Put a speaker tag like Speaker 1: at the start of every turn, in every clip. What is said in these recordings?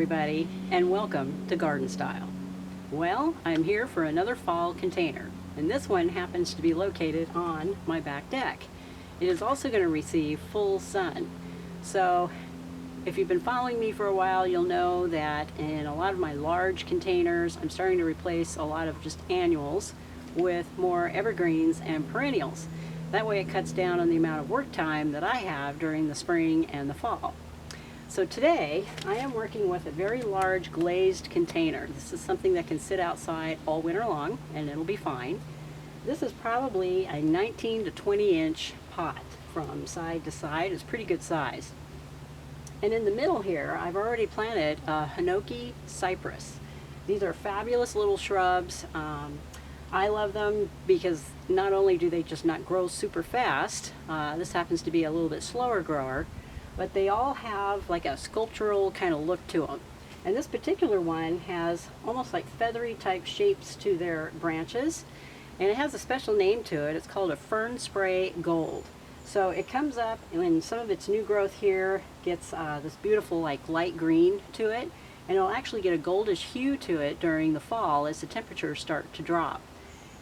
Speaker 1: everybody, and welcome to Garden Style. Well, I'm here for another fall container, and this one happens to be located on my back deck. It is also going to receive full sun. So if you've been following me for a while, you'll know that in a lot of my large containers, I'm starting to replace a lot of just annuals with more evergreens and perennials. That way it cuts down on the amount of work time that I have during the spring and the fall. So today I am working with a very large glazed container. This is something that can sit outside all winter long and it'll be fine. This is probably a 19 to 20 inch pot from side to side. It's pretty good size. And in the middle here I've already planted a Hinoki cypress. These are fabulous little shrubs. I love them because not only do they just not grow super fast, this happens to be a little bit slower grower, but they all have like a sculptural kind of look to them. And this particular one has almost like feathery type shapes to their branches, and it has a special name to it. It's called a fern spray gold. So it comes up when some of its new growth here gets this beautiful like light green to it, and it'll actually get a goldish hue to it during the fall as the temperatures start to drop.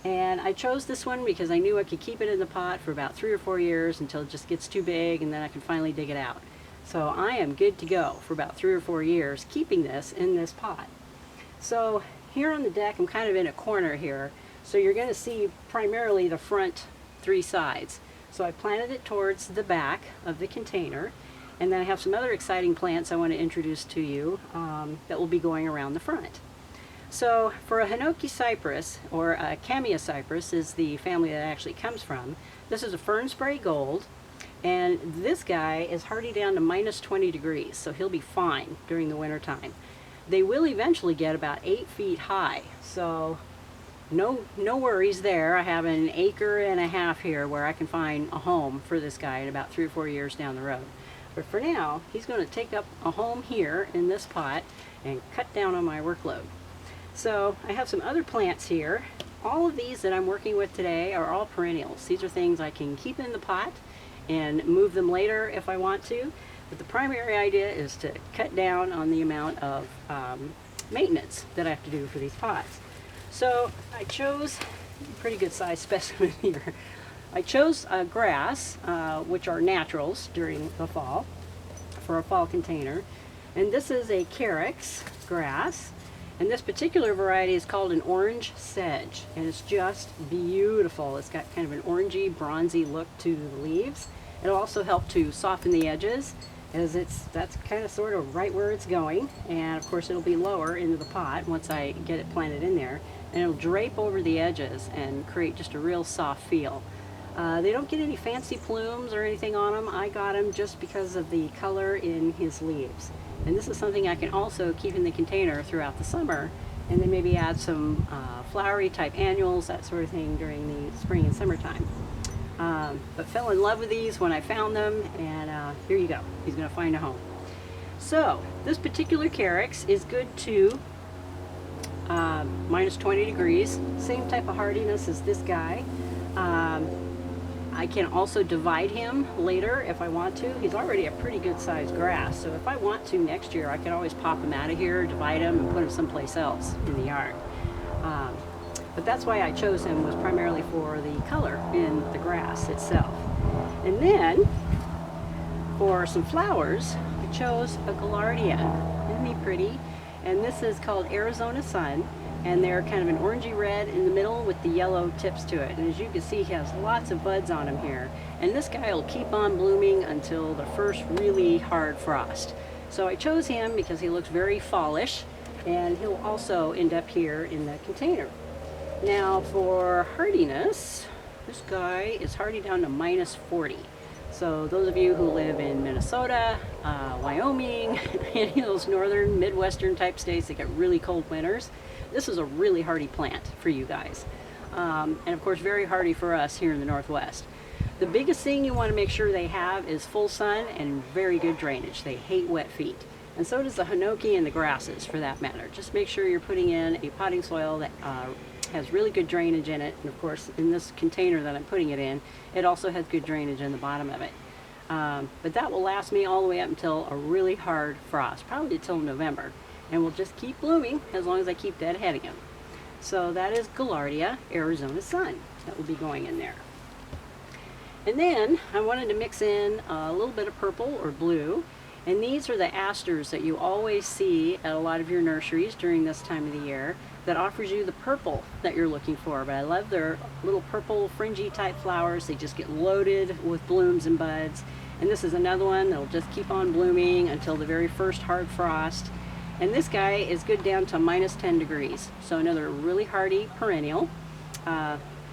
Speaker 1: And I chose this one because I knew I could keep it in the pot for about 3 or 4 years until it just gets too big, and then I can finally dig it out. So I am good to go for about 3 or 4 years keeping this in this pot. So here on the deck I'm kind of in a corner here, so you're going to see primarily the front 3 sides. So I planted it towards the back of the container, and then I have some other exciting plants I want to introduce to you that will be going around the front. So for a Hinoki cypress, or a Camellia cypress is the family that it actually comes from, this is a fern spray gold, and this guy is hardy down to minus 20 degrees, so he'll be fine during the winter time. They will eventually get about 8 feet high, so no worries there. I have an acre and a half here where I can find a home for this guy in about 3 or 4 years down the road. But for now, he's going to take up a home here in this pot and cut down on my workload. So I have some other plants here. All of these that I'm working with today are all perennials. These are things I can keep in the pot and move them later if I want to. But the primary idea is to cut down on the amount of maintenance that I have to do for these pots. So I chose a pretty good sized specimen here. I chose grass, which are naturals during the fall, for a fall container. And this is a carex grass. And this particular variety is called an orange sedge, and it's just beautiful. It's got kind of an orangey, bronzy look to the leaves. It'll also help to soften the edges, as that's kind of sort of right where it's going. And of course it'll be lower into the pot once I get it planted in there, and it'll drape over the edges and create just a real soft feel. They don't get any fancy plumes or anything on them. I got them just because of the color in his leaves. And this is something I can also keep in the container throughout the summer, and then maybe add some flowery type annuals, that sort of thing, during the spring and summertime. But fell in love with these when I found them, and here you go. He's going to find a home. So this particular carex is good to minus 20 degrees. Same type of hardiness as this guy. I can also divide him later if I want to. He's already a pretty good sized grass, so if I want to next year I can always pop him out of here, divide him, and put him someplace else in the yard. But that's why I chose him, was primarily for the color in the grass itself. And then for some flowers I chose a gaillardia. Isn't he pretty? And this is called Arizona Sun, and they're kind of an orangey red in the middle with the yellow tips to it. And as you can see, he has lots of buds on him here. And this guy will keep on blooming until the first really hard frost. So I chose him because he looks very fallish, and he'll also end up here in the container. Now for hardiness, this guy is hardy down to minus 40. So those of you who live in Minnesota, Wyoming, any of those northern, midwestern type states that get really cold winters, this is a really hardy plant for you guys. And of course very hardy for us here in the Northwest. The biggest thing you want to make sure they have is full sun and very good drainage. They hate wet feet. And so does the Hinoki and the grasses, for that matter. Just make sure you're putting in a potting soil that has really good drainage in it. And of course, in this container that I'm putting it in, it also has good drainage in the bottom of it. But that will last me all the way up until a really hard frost, probably until November. and will just keep blooming as long as I keep deadheading them. So that is Gaillardia Arizona Sun that will be going in there. And then I wanted to mix in a little bit of purple or blue, and these are the asters that you always see at a lot of your nurseries during this time of the year that offers you the purple that you're looking for. But I love their little purple fringy type flowers. They just get loaded with blooms and buds. And this is another one that'll just keep on blooming until the very first hard frost. And this guy is good down to minus 10 degrees. So another really hardy perennial.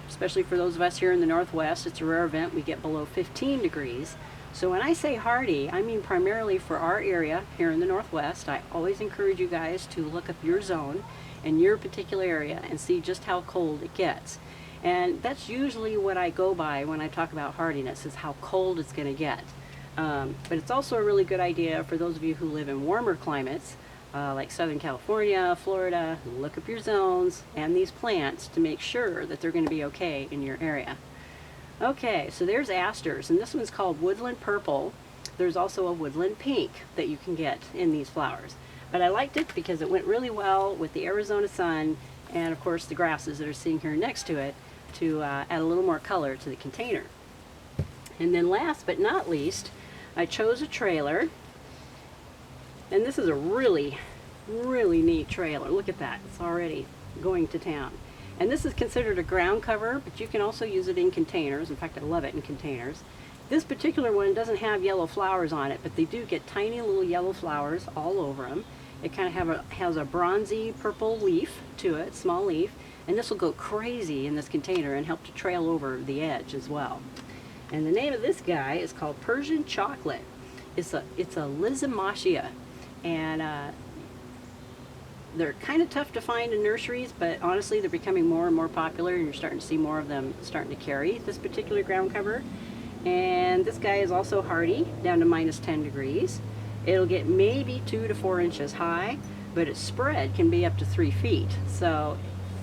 Speaker 1: Especially for those of us here in the Northwest, it's a rare event we get below 15 degrees. So when I say hardy, I mean primarily for our area here in the Northwest. I always encourage you guys to look up your zone and your particular area and see just how cold it gets. And that's usually what I go by when I talk about hardiness, is how cold it's going to get. But it's also a really good idea for those of you who live in warmer climates, like Southern California, Florida. Look up your zones and these plants to make sure that they're going to be okay in your area. Okay, so there's asters, and this one's called woodland purple. There's also a woodland pink that you can get in these flowers. But I liked it because it went really well with the Arizona Sun and of course the grasses that are sitting here next to it to add a little more color to the container. And then last but not least, I chose a trailer. And this is a really, really neat trailer. Look at that, it's already going to town. And this is considered a ground cover, but you can also use it in containers. In fact, I love it in containers. This particular one doesn't have yellow flowers on it, but they do get tiny little yellow flowers all over them. It kind of has a bronzy purple leaf to it, small leaf, and this will go crazy in this container and help to trail over the edge as well. And the name of this guy is called Persian Chocolate. It's a Lysimachia, and they're kind of tough to find in nurseries, but honestly they're becoming more and more popular, and you're starting to see more of them starting to carry this particular ground cover. And this guy is also hardy, down to minus 10 degrees. It'll get maybe 2 to 4 inches high, but its spread can be up to 3 feet. So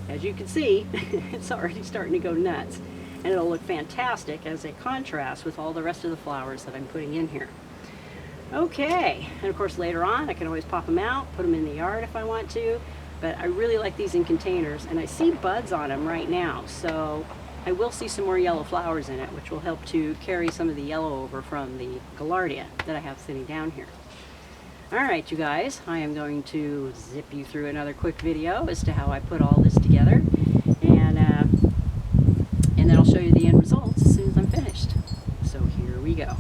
Speaker 1: as you can see, it's already starting to go nuts. And it'll look fantastic as a contrast with all the rest of the flowers that I'm putting in here. Okay, and of course later on I can always pop them out, put them in the yard if I want to, but I really like these in containers, and I see buds on them right now, so I will see some more yellow flowers in it, which will help to carry some of the yellow over from the Gaillardia that I have sitting down here. Alright you guys, I am going to zip you through another quick video as to how I put all this together, and then I'll show you the end results as soon as I'm finished. So here we go.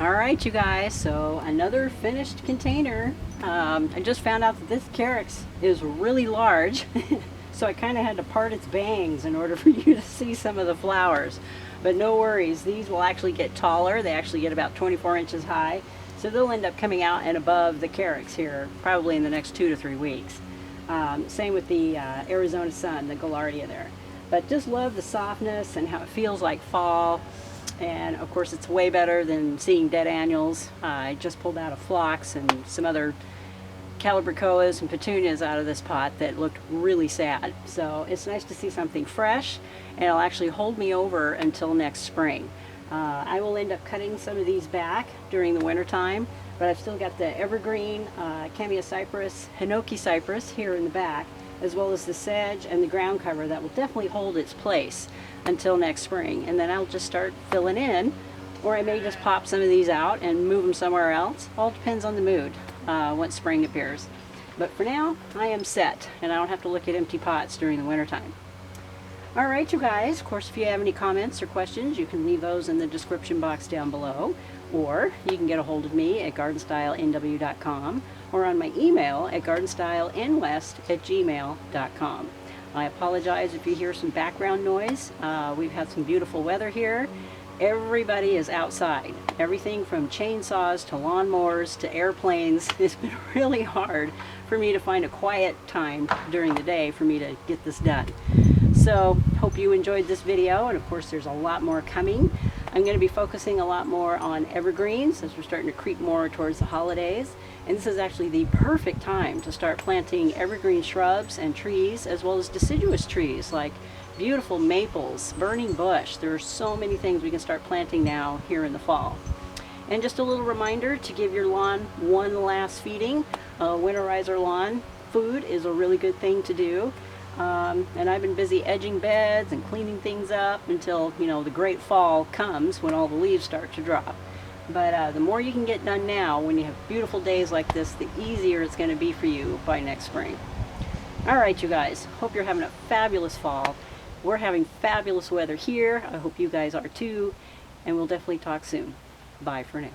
Speaker 1: Alright you guys, so another finished container. I just found out that this carex is really large, so I kind of had to part its bangs in order for you to see some of the flowers. But no worries, these will actually get taller. They actually get about 24 inches high, so they'll end up coming out and above the carex here probably in the next 2 to 3 weeks. Same with the Arizona Sun, the Gaillardia there. But just love the softness and how it feels like fall. And of course it's way better than seeing dead annuals. I just pulled out a phlox and some other calibrachoas and petunias out of this pot that looked really sad. So it's nice to see something fresh, and it'll actually hold me over until next spring. I will end up cutting some of these back during the winter time, but I've still got the evergreen Camea cypress, Hinoki cypress here in the back, as well as the sedge and the ground cover that will definitely hold its place until next spring. And then I'll just start filling in, or I may just pop some of these out and move them somewhere else. All depends on the mood once spring appears. But for now, I am set, and I don't have to look at empty pots during the wintertime. All right, you guys, of course, if you have any comments or questions, you can leave those in the description box down below, or you can get a hold of me at gardenstylenw.com or on my email at gardenstylenwest@gmail.com. I apologize if you hear some background noise. We've had some beautiful weather here. Everybody is outside. Everything from chainsaws to lawnmowers to airplanes. It's been really hard for me to find a quiet time during the day for me to get this done. So, hope you enjoyed this video, and of course there's a lot more coming. I'm going to be focusing a lot more on evergreens as we're starting to creep more towards the holidays. And this is actually the perfect time to start planting evergreen shrubs and trees, as well as deciduous trees like beautiful maples, burning bush. There are so many things we can start planting now here in the fall. And just a little reminder to give your lawn one last feeding. Winterizer lawn food is a really good thing to do. And I've been busy edging beds and cleaning things up until, you know, the great fall comes when all the leaves start to drop. But the more you can get done now, when you have beautiful days like this, the easier it's going to be for you by next spring. All right, you guys, hope you're having a fabulous fall. We're having fabulous weather here. I hope you guys are too, and we'll definitely talk soon. Bye for now.